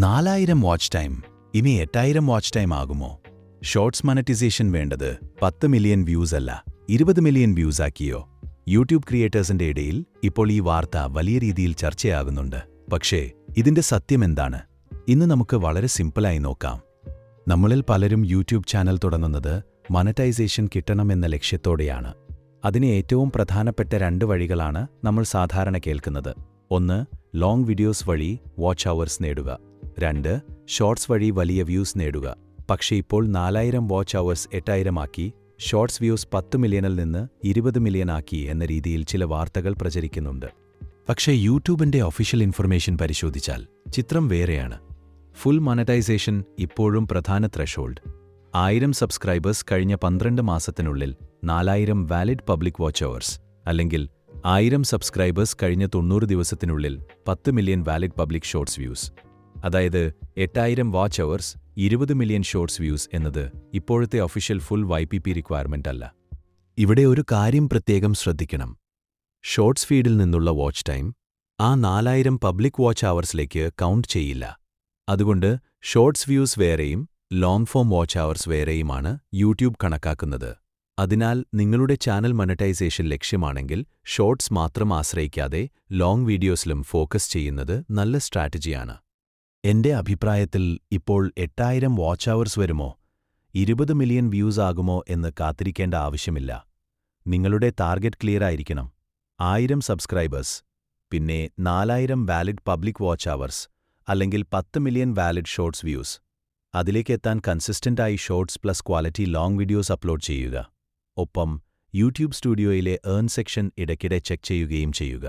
4000 watch time ഇനി 8000 watch time ആകുമോ? Shorts monetisation വേണ്ടത് 10 മില്യൺ വ്യൂസ് അല്ല 20 മില്യൺ വ്യൂസ് ആക്കിയോ? യൂട്യൂബ് ക്രിയേറ്റേഴ്സിന്റെ ഇടയിൽ ഇപ്പോൾ ഈ വാർത്ത വലിയ രീതിയിൽ ചർച്ചയാകുന്നുണ്ട്. പക്ഷേ ഇതിന്റെ സത്യം എന്താണ്? ഇന്ന് നമുക്ക് വളരെ സിമ്പിളായി നോക്കാം. നമ്മളിൽ പലരും യൂട്യൂബ് ചാനൽ തുടങ്ങുന്നത് മോണിറ്റൈസേഷൻ കിട്ടണമെന്ന ലക്ഷ്യത്തോടെയാണ്. അതിന് ഏറ്റവും പ്രധാനപ്പെട്ട 2 വഴികളാണ് നമ്മൾ സാധാരണ കേൾക്കുന്നത്. ഒന്ന്, ലോങ് വീഡിയോസ് വഴി വാച്ച് അവേഴ്സ് നേടുക. 2, ഷോർട്സ് വഴി വലിയ വ്യൂസ് നേടുക. പക്ഷേ ഇപ്പോൾ 4000 വാച്ച് അവേഴ്സ് 8000 ആക്കി, ഷോർട്സ് വ്യൂസ് 10 മില്യണിൽ നിന്ന് 20 മില്യൺ ആക്കി എന്ന രീതിയിൽ ചില വാർത്തകൾ പ്രചരിക്കുന്നുണ്ട്. പക്ഷേ യൂട്യൂബിന്റെ ഒഫീഷ്യൽ ഇൻഫർമേഷൻ പരിശോധിച്ചാൽ ചിത്രം വേറെയാണ്. ഫുൾ മോണിറ്റൈസേഷൻ ഇപ്പോഴും പ്രധാന ത്രെഷോൾഡ് 1000 സബ്സ്ക്രൈബേഴ്സ് കഴിഞ്ഞ 12 മാസത്തിനുള്ളിൽ 4000 വാലിഡ് പബ്ലിക് വാച്ച് അവേഴ്സ്, അല്ലെങ്കിൽ 1000 സബ്സ്ക്രൈബേഴ്സ് കഴിഞ്ഞ 90 ദിവസത്തിനുള്ളിൽ 10 million valid public shorts views. അതായത് 8000 watch hours 20 million shorts views എന്നത് ഇപ്പോഴത്തെ ഒഫീഷ്യൽ ഫുൾ YPP റിക്വയർമെന്റ് അല്ല. ഇവിടെ ഒരു കാര്യം പ്രത്യേകം ശ്രദ്ധിക്കണം. ഷോർട്സ് ഫീഡിൽ നിന്നുള്ള വാച്ച് ടൈം ആ 4000 പബ്ലിക് വാച്ച് അവേഴ്സിലേക്ക് കൗണ്ട് ചെയ്യില്ല. അതുകൊണ്ട് ഷോർട്സ് വ്യൂസ് വേറെയും ലോങ് ഫോം വാച്ച് അവേഴ്സ് വേറെയുമാണ് യൂട്യൂബ് കണക്കാക്കുന്നത്. അതിനാൽ നിങ്ങളുടെ ചാനൽ മോണിറ്റൈസേഷൻ ലക്ഷ്യമാണെങ്കിൽ ഷോർട്സ് മാത്രം ആശ്രയിക്കാതെ ലോങ് വീഡിയോസിലും ഫോക്കസ് ചെയ്യുന്നത് നല്ല സ്ട്രാറ്റജിയാണ്. എന്റെ അഭിപ്രായത്തിൽ ഇപ്പോൾ 8000 വാച്ച് അവേഴ്സ് വരുമോ, 20 മില്യൺ വ്യൂസ് ആകുമോ എന്ന് കാത്തിരിക്കേണ്ട ആവശ്യമില്ല. നിങ്ങളുടെ ടാർഗറ്റ് ക്ലിയർ ആയിരിക്കണം. 1000 സബ്സ്ക്രൈബേഴ്സ്, പിന്നെ 4000 വാലിഡ് പബ്ലിക് വാച്ച് അവേഴ്സ്, അല്ലെങ്കിൽ 10 മില്യൺ വാലിഡ് ഷോർട്സ് വ്യൂസ്. അതിലേക്കെത്താൻ കൺസിസ്റ്റന്റായി shorts plus quality long videos upload ചെയ്യുക. ഒപ്പം യൂട്യൂബ് സ്റ്റുഡിയോയിലെ ഏൺ സെക്ഷൻ ഇടയ്ക്കിടെ ചെക്ക് ചെയ്യുകയും ചെയ്യുക.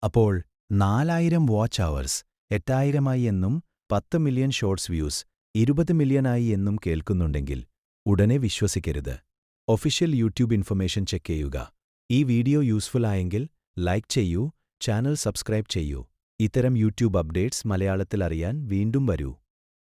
അപ്പോൾ 4000 വാച്ച് അവേഴ്സ് 8000 ആയി എന്നും 10 മില്യൺ ഷോർട്സ് വ്യൂസ് 20 മില്യണായി എന്നും കേൾക്കുന്നുണ്ടെങ്കിൽ ഉടനെ വിശ്വസിക്കരുത്. ഒഫീഷ്യൽ യൂട്യൂബ് ഇൻഫർമേഷൻ ചെക്ക് ചെയ്യുക. ഈ വീഡിയോ യൂസ്ഫുൾ ആയെങ്കിൽ ലൈക്ക് ചെയ്യൂ, ചാനൽ സബ്സ്ക്രൈബ് ചെയ്യൂ. ഇത്തരം യൂട്യൂബ് അപ്ഡേറ്റ്സ് മലയാളത്തിൽ അറിയാൻ വീണ്ടും വരൂ.